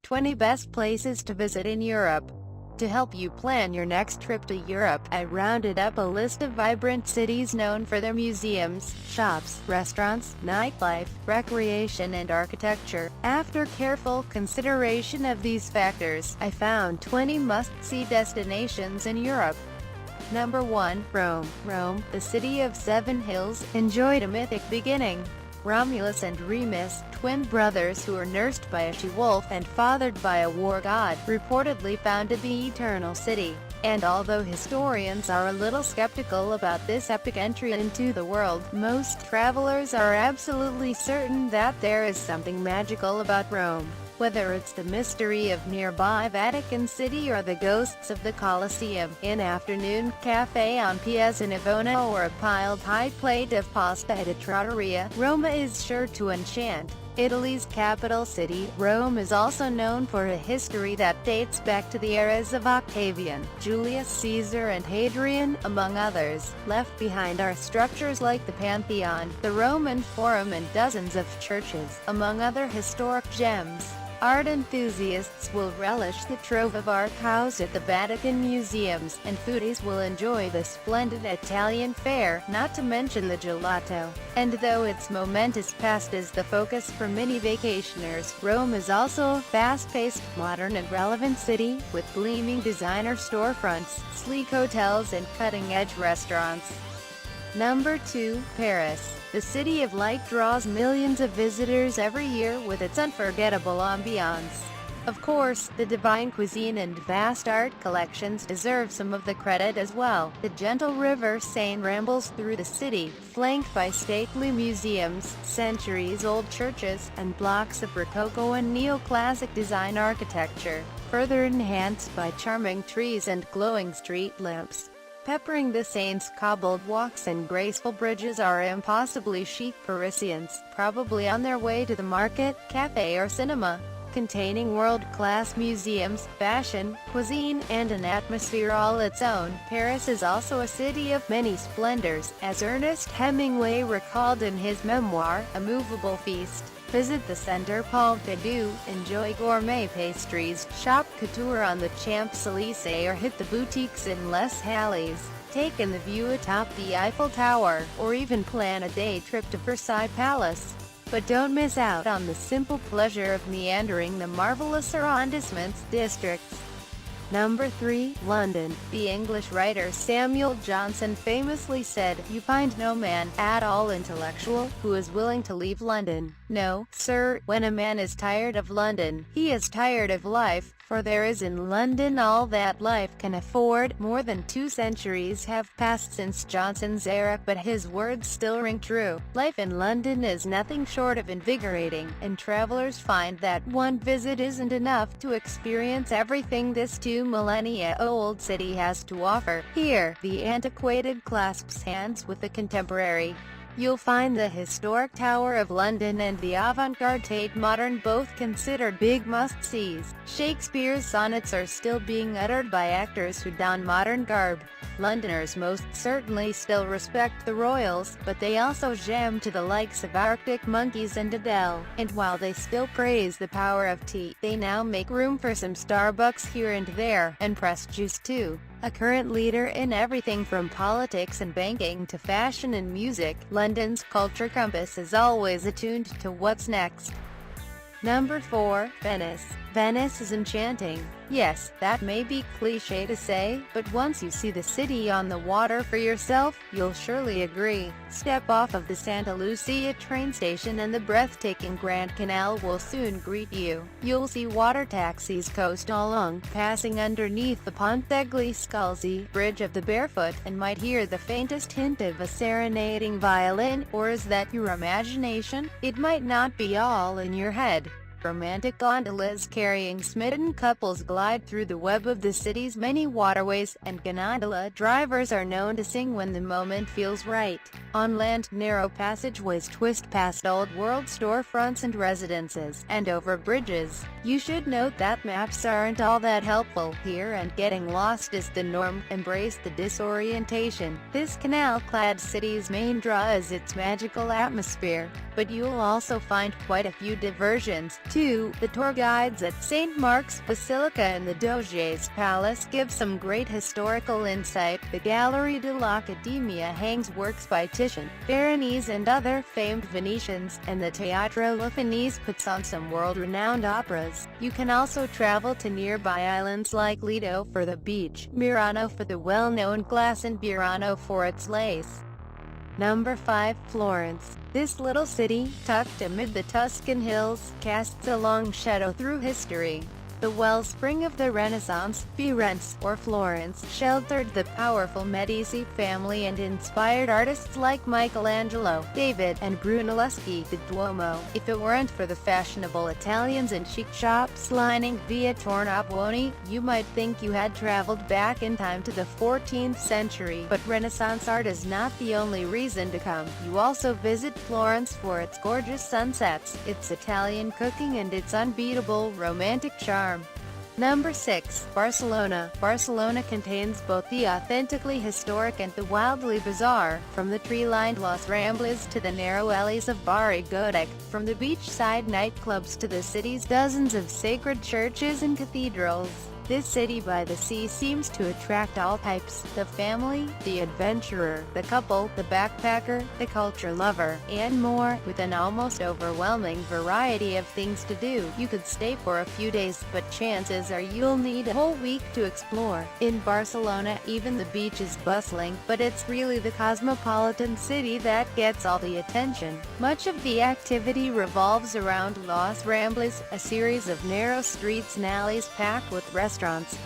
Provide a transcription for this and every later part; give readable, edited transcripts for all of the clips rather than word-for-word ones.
"20 Best Places to Visit in Europe." To help you plan your next trip to Europe, I rounded up a list of vibrant cities known for their museums, shops, restaurants, nightlife, recreation and architecture. After careful consideration of these factors, I found 20 must-see destinations in Europe. Number 1. Rome. Rome, the city of 7 hills, enjoyed a mythic beginning. Romulus and Remus, twin brothers who were nursed by a she-wolf and fathered by a war god, reportedly founded the Eternal City. And although historians are a little skeptical about this epic entry into the world, most travelers are absolutely certain that there is something magical about Rome. Whether it's the mystery of nearby Vatican City or the ghosts of the Colosseum, an afternoon cafe on Piazza Navona or a piled high plate of pasta at a trattoria, Rome is sure to enchant. Italy's capital city, Rome is also known for a history that dates back to the eras of Octavian, Julius Caesar and Hadrian, among others. Left behind are structures like the Pantheon, the Roman Forum and dozens of churches, among other historic gems. Art enthusiasts will relish the trove of art housed at the Vatican museums, and foodies will enjoy the splendid Italian fare, not to mention the gelato. And though its momentous past is the focus for many vacationers, Rome is also a fast-paced, modern and relevant city, with gleaming designer storefronts, sleek hotels and cutting-edge restaurants. Number 2. Paris. The City of Light draws millions of visitors every year with its unforgettable ambiance. Of course, the divine cuisine and vast art collections deserve some of the credit as well. The gentle river Seine rambles through the city, flanked by stately museums, centuries-old churches, and blocks of Rococo and neoclassic design architecture, further enhanced by charming trees and glowing street lamps. Peppering the Seine's cobbled walks and graceful bridges are impossibly chic Parisians, probably on their way to the market, cafe or cinema. Containing world-class museums, fashion, cuisine, and an atmosphere all its own, Paris is also a city of many splendors, as Ernest Hemingway recalled in his memoir, A Movable Feast. Visit the Centre Pompidou, enjoy gourmet pastries, shop couture on the Champs-Élysées or hit the boutiques in Les Halles. Take in the view atop the Eiffel Tower, or even plan a day trip to Versailles Palace. But don't miss out on the simple pleasure of meandering the marvelous arrondissements districts. Number 3. London. The English writer Samuel Johnson famously said, "You find no man, at all intellectual, who is willing to leave London. No, sir, when a man is tired of London, he is tired of life, for there is in London all that life can afford." More than 2 centuries have passed since Johnson's era, but his words still ring true. Life in London is nothing short of invigorating, and travelers find that one visit isn't enough to experience everything this 2 millennia-old city has to offer. Here, the antiquated clasps hands with the contemporary. You'll find the historic Tower of London and the avant-garde Tate Modern both considered big must-sees. Shakespeare's sonnets are still being uttered by actors who don modern garb. Londoners most certainly still respect the royals, but they also jam to the likes of Arctic Monkeys and Adele. And while they still praise the power of tea, they now make room for some Starbucks here and there, and pressed juice too. A current leader in everything from politics and banking to fashion and music, London's culture compass is always attuned to what's next. Number 4. Venice. Venice is enchanting. Yes, that may be cliché to say, but once you see the city on the water for yourself, you'll surely agree. Step off of the Santa Lucia train station and the breathtaking Grand Canal will soon greet you. You'll see water taxis coast along, passing underneath the Ponte degli Scalzi, Bridge of the Barefoot, and might hear the faintest hint of a serenading violin. Or is that your imagination? It might not be all in your head. Romantic gondolas carrying smitten couples glide through the web of the city's many waterways, and gondola drivers are known to sing when the moment feels right. On land, narrow passageways twist past old-world storefronts and residences, and over bridges. You should note that maps aren't all that helpful here, and getting lost is the norm. Embrace the disorientation. This canal-clad city's main draw is its magical atmosphere, but you'll also find quite a few diversions, too. The tour guides at St. Mark's Basilica and the Doge's Palace give some great historical insight. The Gallery dell'Accademia hangs works by Titian, Veronese and other famed Venetians, and the Teatro Lofinese puts on some world-renowned operas. You can also travel to nearby islands like Lido for the beach, Murano for the well-known glass, and Burano for its lace. Number 5. Florence. This little city, tucked amid the Tuscan hills, casts a long shadow through history. The wellspring of the Renaissance, Firenze, or Florence, sheltered the powerful Medici family and inspired artists like Michelangelo, David, and Brunelleschi. The Duomo. If it weren't for the fashionable Italians and chic shops lining Via Tornabuoni, you might think you had traveled back in time to the 14th century. But Renaissance art is not the only reason to come. You also visit Florence for its gorgeous sunsets, its Italian cooking, and its unbeatable romantic charm. Number 6. Barcelona. Barcelona contains both the authentically historic and the wildly bizarre, from the tree-lined Las Ramblas to the narrow alleys of Barri Gotic, from the beachside nightclubs to the city's dozens of sacred churches and cathedrals. This city by the sea seems to attract all types: the family, the adventurer, the couple, the backpacker, the culture lover, and more. With an almost overwhelming variety of things to do, you could stay for a few days, but chances are you'll need a whole week to explore. In Barcelona, even the beach is bustling, but it's really the cosmopolitan city that gets all the attention. Much of the activity revolves around Las Ramblas, a series of narrow streets and alleys packed with restaurants,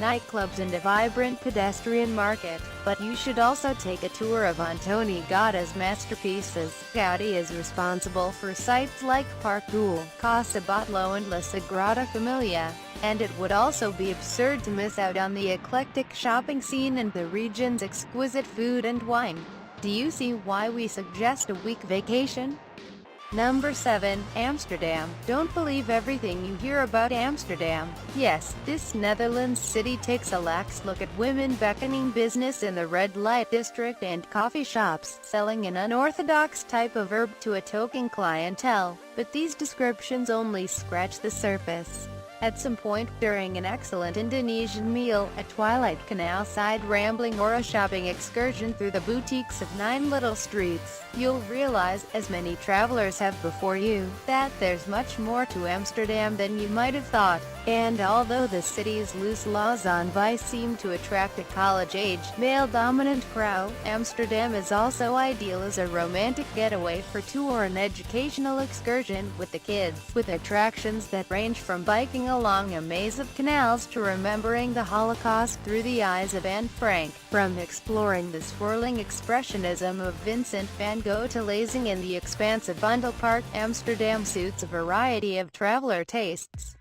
nightclubs, and a vibrant pedestrian market. But you should also take a tour of Antoni Gaudi's masterpieces. Gaudi is responsible for sites like Parc Güell, Casa Batlló, and La Sagrada Familia. And it would also be absurd to miss out on the eclectic shopping scene and the region's exquisite food and wine. Do you see why we suggest a week vacation? Number 7. Amsterdam. Don't believe everything you hear about Amsterdam. Yes, this Netherlands city takes a lax look at women beckoning business in the red light district and coffee shops selling an unorthodox type of herb to a token clientele. But these descriptions only scratch the surface. At some point during an excellent Indonesian meal, a twilight canal-side rambling, or a shopping excursion through the boutiques of 9 little streets, you'll realize, as many travelers have before you, that there's much more to Amsterdam than you might have thought. And although the city's loose laws on vice seem to attract a college-age, male-dominant crowd, Amsterdam is also ideal as a romantic getaway for 2 or an educational excursion with the kids, with attractions that range from biking along a maze of canals to remembering the Holocaust through the eyes of Anne Frank, from exploring the swirling expressionism of Vincent van Gogh to lazing in the expansive Bundel Park. Amsterdam suits a variety of traveler tastes.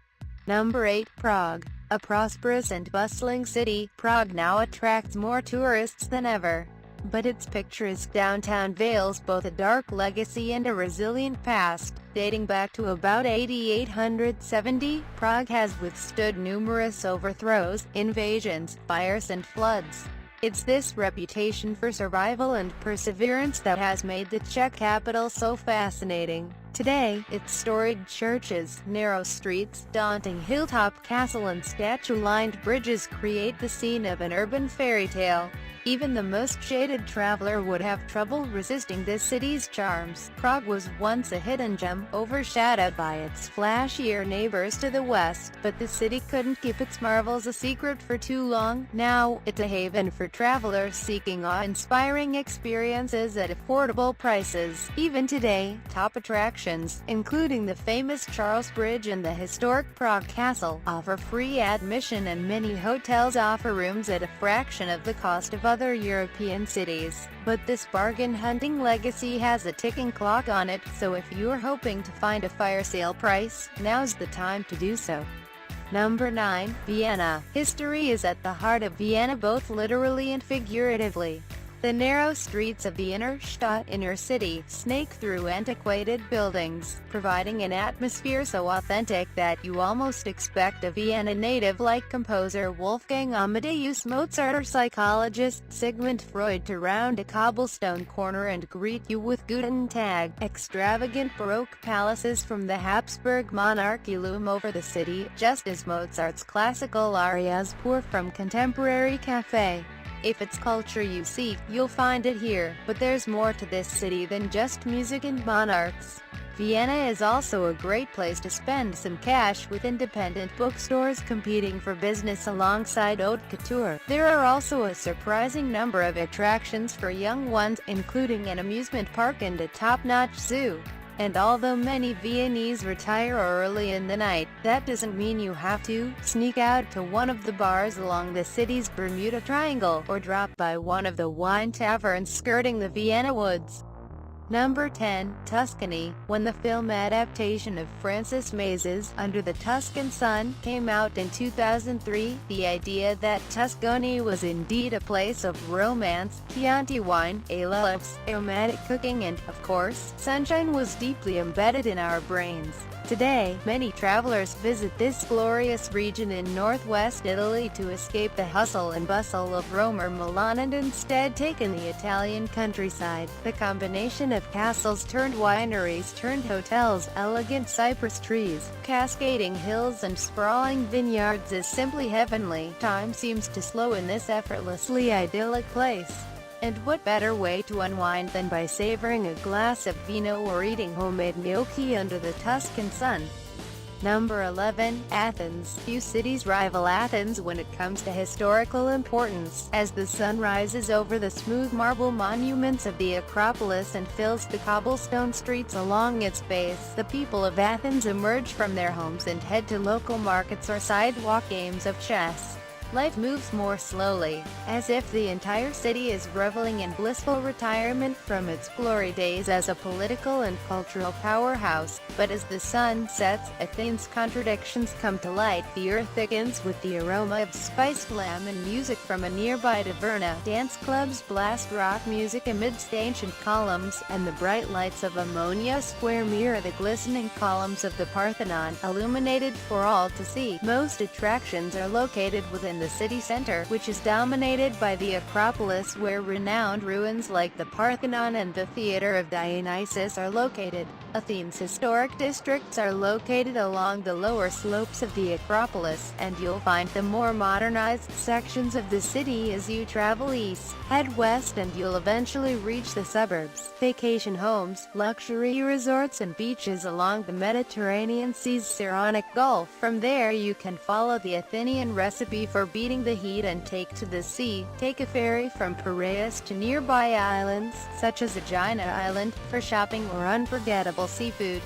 Number 8. Prague. A prosperous and bustling city, Prague now attracts more tourists than ever. But its picturesque downtown veils both a dark legacy and a resilient past. Dating back to about 8870, Prague has withstood numerous overthrows, invasions, fires, and floods. It's this reputation for survival and perseverance that has made the Czech capital so fascinating. Today, its storied churches, narrow streets, daunting hilltop castle, and statue-lined bridges create the scene of an urban fairy tale. Even the most jaded traveler would have trouble resisting this city's charms. Prague was once a hidden gem, overshadowed by its flashier neighbors to the west, but the city couldn't keep its marvels a secret for too long. Now, it's a haven for travelers seeking awe-inspiring experiences at affordable prices. Even today, top attractions, including the famous Charles Bridge and the historic Prague Castle, offer free admission, and many hotels offer rooms at a fraction of the cost of other other European cities, but this bargain-hunting legacy has a ticking clock on it, so if you're hoping to find a fire sale price, now's the time to do so. Number 9. Vienna. History is at the heart of Vienna, both literally and figuratively. The narrow streets of the inner city snake through antiquated buildings, providing an atmosphere so authentic that you almost expect a Vienna native like composer Wolfgang Amadeus Mozart or psychologist Sigmund Freud to round a cobblestone corner and greet you with Guten Tag. Extravagant Baroque palaces from the Habsburg monarchy loom over the city, just as Mozart's classical arias pour from contemporary café. If it's culture you seek, you'll find it here, but there's more to this city than just music and monarchs. Vienna is also a great place to spend some cash, with independent bookstores competing for business alongside haute couture. There are also a surprising number of attractions for young ones, including an amusement park and a top-notch zoo. And although many Viennese retire early in the night, that doesn't mean you have to sneak out to one of the bars along the city's Bermuda Triangle, or drop by one of the wine taverns skirting the Vienna woods. Number 10. Tuscany. When the film adaptation of Francis Maze's Under the Tuscan Sun came out in 2003, the idea that Tuscany was indeed a place of romance, Chianti wine, alehops, aromatic cooking and, of course, sunshine was deeply embedded in our brains. Today, many travelers visit this glorious region in northwest Italy to escape the hustle and bustle of Rome or Milan and instead take in the Italian countryside. The combination of castles turned wineries turned hotels, elegant cypress trees, cascading hills and sprawling vineyards is simply heavenly. Time seems to slow in this effortlessly idyllic place. And what better way to unwind than by savoring a glass of vino or eating homemade gnocchi under the Tuscan sun? Number 11. Athens. Few cities rival Athens when it comes to historical importance, as the sun rises over the smooth marble monuments of the Acropolis and fills the cobblestone streets along its base. The people of Athens emerge from their homes and head to local markets or sidewalk games of chess. Life moves more slowly, as if the entire city is reveling in blissful retirement from its glory days as a political and cultural powerhouse. But as the sun sets, Athens' contradictions come to light. The earth thickens with the aroma of spiced lamb and music from a nearby taverna. Dance clubs blast rock music amidst ancient columns, and the bright lights of Ammonia Square mirror the glistening columns of the Parthenon, illuminated for all to see. Most attractions are located within the city center, which is dominated by the Acropolis, where renowned ruins like the Parthenon and the Theater of Dionysus are located. Athens' historic districts are located along the lower slopes of the Acropolis, and you'll find the more modernized sections of the city as you travel east. Head west and you'll eventually reach the suburbs, vacation homes, luxury resorts and beaches along the Mediterranean Sea's Saronic Gulf. From there you can follow the Athenian recipe for beating the heat and take to the sea. Take a ferry from Piraeus to nearby islands, such as Aegina Island, for shopping or unforgettable seafood.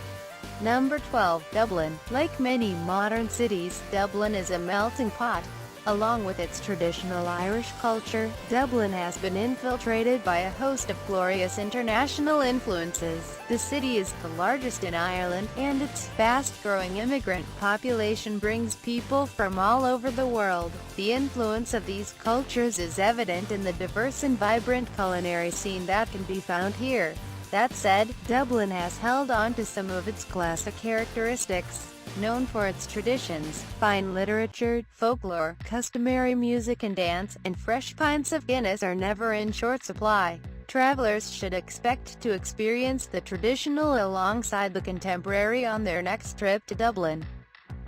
Number 12. Dublin. Like many modern cities, Dublin is a melting pot. Along with its traditional Irish culture, Dublin has been infiltrated by a host of glorious international influences. The city is the largest in Ireland, and its fast-growing immigrant population brings people from all over the world. The influence of these cultures is evident in the diverse and vibrant culinary scene that can be found here. That said, Dublin has held on to some of its classic characteristics. Known for its traditions, fine literature, folklore, customary music and dance, and fresh pints of Guinness are never in short supply. Travelers should expect to experience the traditional alongside the contemporary on their next trip to Dublin.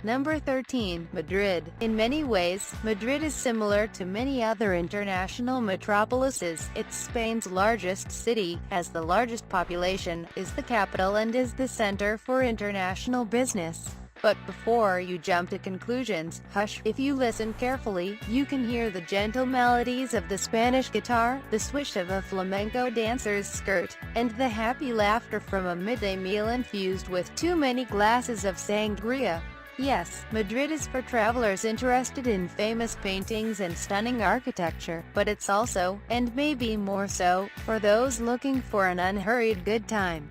Number 13. Madrid. In many ways, Madrid is similar to many other international metropolises. It's Spain's largest city, has the largest population, is the capital and is the center for international business. But before you jump to conclusions, hush. If you listen carefully, you can hear the gentle melodies of the Spanish guitar, the swish of a flamenco dancer's skirt, and the happy laughter from a midday meal infused with too many glasses of sangria. Yes, Madrid is for travelers interested in famous paintings and stunning architecture, but it's also, and maybe more so, for those looking for an unhurried good time.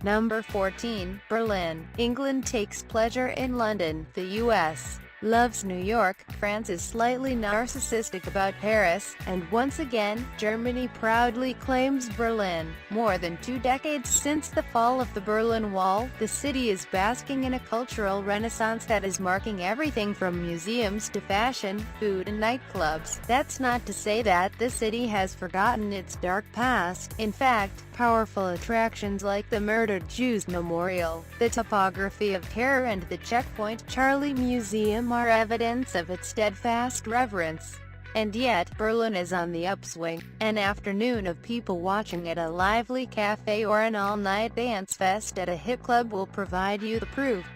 Number 14, Berlin. England takes pleasure in London. The US loves New York. France is slightly narcissistic about Paris, and once again, Germany proudly claims Berlin. More than 2 decades since the fall of the Berlin Wall, the city is basking in a cultural renaissance that is marking everything from museums to fashion, food and nightclubs. That's not to say that the city has forgotten its dark past. In fact, powerful attractions like the Murdered Jews Memorial, the Topography of Terror and the Checkpoint Charlie Museum are evidence of its steadfast reverence. And yet, Berlin is on the upswing. An afternoon of people watching at a lively cafe or an all-night dance fest at a hip club will provide you the proof.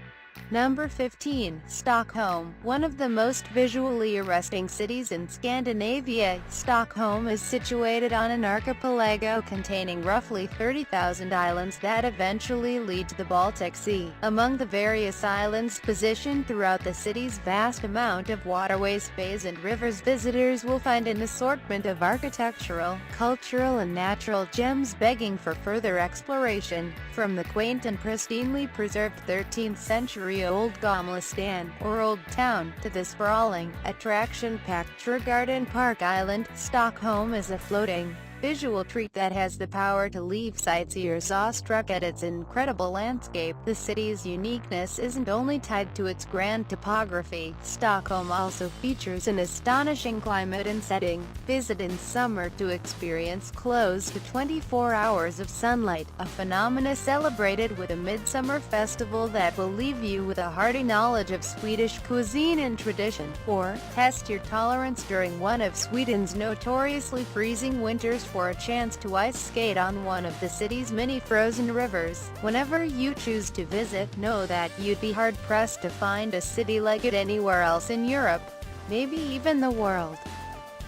Number 15, Stockholm. One of the most visually arresting cities in Scandinavia, Stockholm is situated on an archipelago containing roughly 30,000 islands that eventually lead to the Baltic Sea. Among the various islands positioned throughout the city's vast amount of waterways, bays and rivers, visitors will find an assortment of architectural, cultural and natural gems begging for further exploration. From the quaint and pristinely preserved 13th century Old Gamla or Old Town, to the sprawling, attraction-packed Djurgården Park Island, Stockholm is a floating, visual treat that has the power to leave sightseers awestruck at its incredible landscape. The city's uniqueness isn't only tied to its grand topography. Stockholm also features an astonishing climate and setting. Visit in summer to experience close to 24 hours of sunlight, a phenomena celebrated with a midsummer festival that will leave you with a hearty knowledge of Swedish cuisine and tradition. Or, test your tolerance during one of Sweden's notoriously freezing winters for a chance to ice skate on one of the city's many frozen rivers. Whenever you choose to visit, know that you'd be hard-pressed to find a city like it anywhere else in Europe, maybe even the world.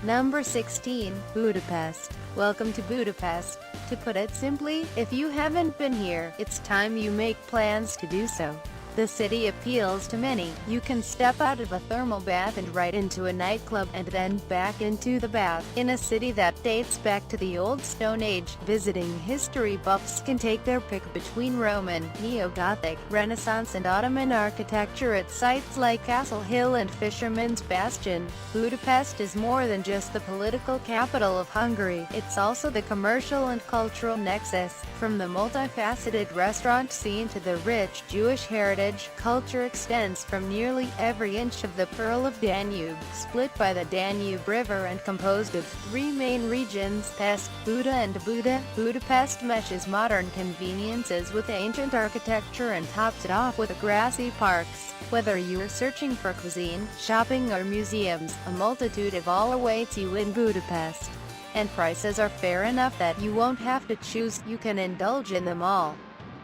Number 16, Budapest. Welcome to Budapest. To put it simply, if you haven't been here, it's time you make plans to do so. The city appeals to many. You can step out of a thermal bath and right into a nightclub and then back into the bath. In a city that dates back to the Old Stone Age, visiting history buffs can take their pick between Roman, Neo-Gothic, Renaissance and Ottoman architecture at sites like Castle Hill and Fisherman's Bastion. Budapest is more than just the political capital of Hungary. It's also the commercial and cultural nexus. From the multifaceted restaurant scene to the rich Jewish heritage, culture extends from nearly every inch of the Pearl of Danube, split by the Danube River and composed of 3 main regions, Pest, Buda and Buda. Budapest meshes modern conveniences with ancient architecture and tops it off with grassy parks. Whether you're searching for cuisine, shopping or museums, a multitude of all awaits you in Budapest. And prices are fair enough that you won't have to choose, you can indulge in them all.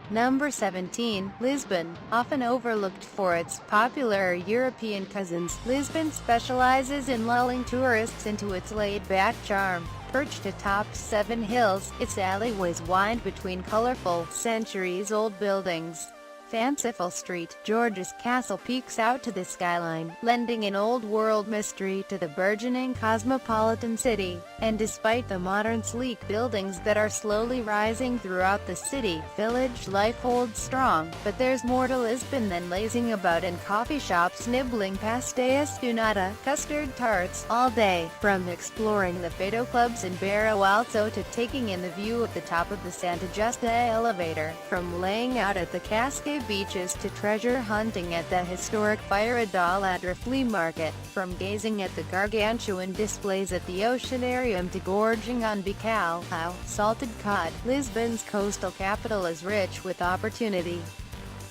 Number 17, Lisbon. Often overlooked for its popular European cousins, Lisbon specializes in lulling tourists into its laid-back charm. Perched atop 7 hills, its alleyways wind between colorful, centuries-old buildings. Fanciful Street, George's Castle peeks out to the skyline, lending an old-world mystery to the burgeoning cosmopolitan city. And despite the modern sleek buildings that are slowly rising throughout the city, village life holds strong. But there's more to Lisbon than lazing about in coffee shops nibbling pastéis de nata, custard tarts, all day. From exploring the Fado clubs in Barro Alto to taking in the view at the top of the Santa Justa elevator. From laying out at the Cascade beaches to treasure hunting at the historic Fira da Ladra flea market, from gazing at the gargantuan displays at the Oceanarium to gorging on bacalhau, salted cod, Lisbon's coastal capital is rich with opportunity.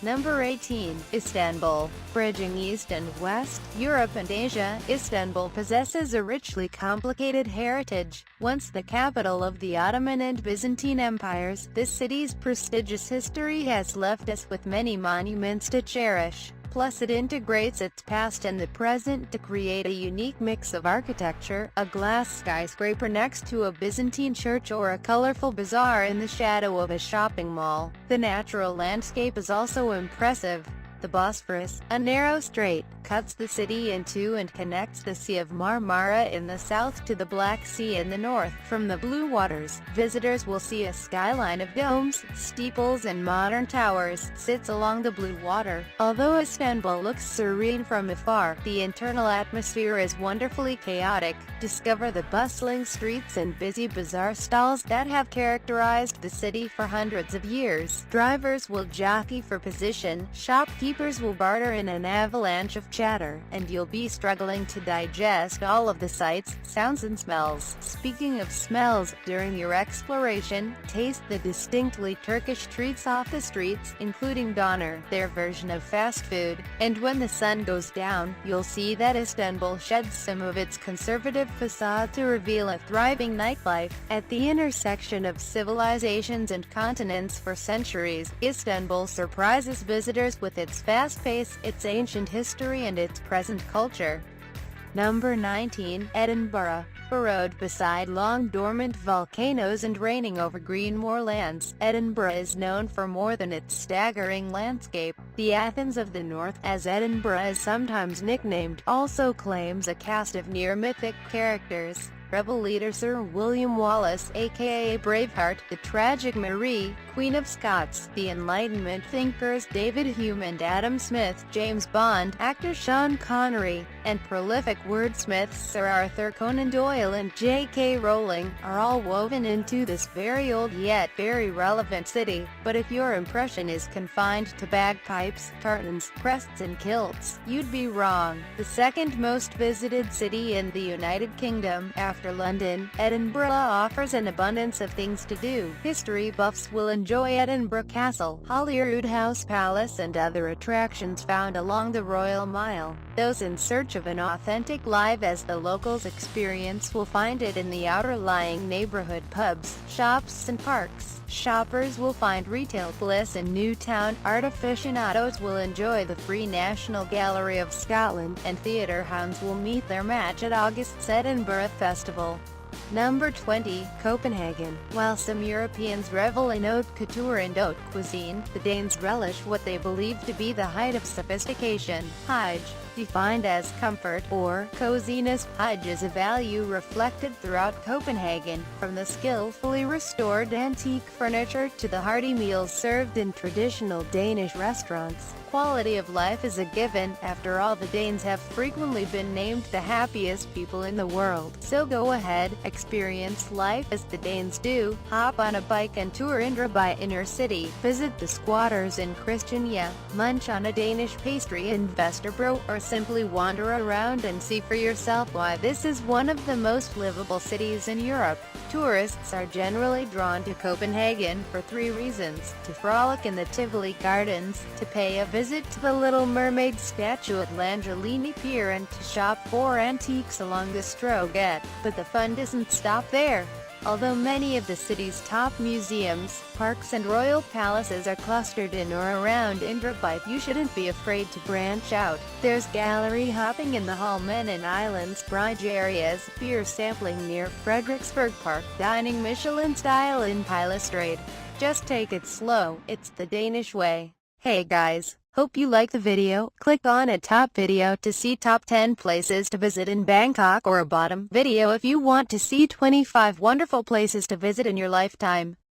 Number 18, Istanbul. Bridging East and West, Europe and Asia, Istanbul possesses a richly complicated heritage. Once the capital of the Ottoman and Byzantine empires, this city's prestigious history has left us with many monuments to cherish. Plus it integrates its past and the present to create a unique mix of architecture, a glass skyscraper next to a Byzantine church or a colorful bazaar in the shadow of a shopping mall. The natural landscape is also impressive. The Bosphorus, a narrow strait, cuts the city in two and connects the Sea of Marmara in the south to the Black Sea in the north. From the blue waters, visitors will see a skyline of domes, steeples and modern towers sits along the blue water. Although Istanbul looks serene from afar, the internal atmosphere is wonderfully chaotic. Discover the bustling streets and busy bazaar stalls that have characterized the city for hundreds of years. Drivers will jockey for position, shopkeepers will barter in an avalanche of chatter, and you'll be struggling to digest all of the sights, sounds and smells. Speaking of smells, during your exploration, taste the distinctly Turkish treats off the streets, including doner, their version of fast food. And when the sun goes down, you'll see that Istanbul sheds some of its conservative facade to reveal a thriving nightlife. At the intersection of civilizations and continents for centuries, Istanbul surprises visitors with its fast pace, its ancient history and its present culture. Number 19. Edinburgh. Burrowed beside long dormant volcanoes and reigning over green moorlands, Edinburgh is known for more than its staggering landscape. The Athens of the North, as Edinburgh is sometimes nicknamed, also claims a cast of near-mythic characters. Rebel leader Sir William Wallace, aka Braveheart, the tragic Marie, Queen of Scots, the Enlightenment thinkers David Hume and Adam Smith, James Bond, actor Sean Connery, and prolific wordsmiths Sir Arthur Conan Doyle and J.K. Rowling, are all woven into this very old yet very relevant city. But if your impression is confined to bagpipes, tartans, crests and kilts, you'd be wrong. The second most visited city in the United Kingdom, after London, Edinburgh offers an abundance of things to do. History buffs will enjoy Edinburgh Castle, Holyrood House Palace and other attractions found along the Royal Mile. Those in search of an authentic life as the locals experience will find it in the outer-lying neighborhood pubs, shops and parks. Shoppers will find retail bliss in Newtown, art aficionados will enjoy the Free National Gallery of Scotland, and theatre hounds will meet their match at August's Edinburgh Festival. Number 20. Copenhagen. While some Europeans revel in haute couture and haute cuisine, the Danes relish what they believe to be the height of sophistication. Hygge, defined as comfort or coziness, Hygge is a value reflected throughout Copenhagen, from the skillfully restored antique furniture to the hearty meals served in traditional Danish restaurants. Quality of life is a given. After all, the Danes have frequently been named the happiest people in the world. So go ahead, experience life as the Danes do. Hop on a bike and tour Indre by inner city. Visit the squatters in Christiania, munch on a Danish pastry in Vesterbro, or simply wander around and see for yourself why this is one of the most livable cities in Europe. Tourists are generally drawn to Copenhagen for three reasons: to frolic in the Tivoli Gardens, to pay a visit to the Little Mermaid statue at Langelini Pier, and to shop for antiques along the Strøget. But the fun doesn't stop there. Although many of the city's top museums, parks and royal palaces are clustered in or around Indre, you shouldn't be afraid to branch out. There's gallery hopping in the Holmen Islands, brunch areas, beer sampling near Frederiksberg Park, dining Michelin style in Pilestrade. Just take it slow, it's the Danish way. Hey guys! Hope you like the video. Click on a top video to see top 10 places to visit in Bangkok, or a bottom video if you want to see 25 wonderful places to visit in your lifetime.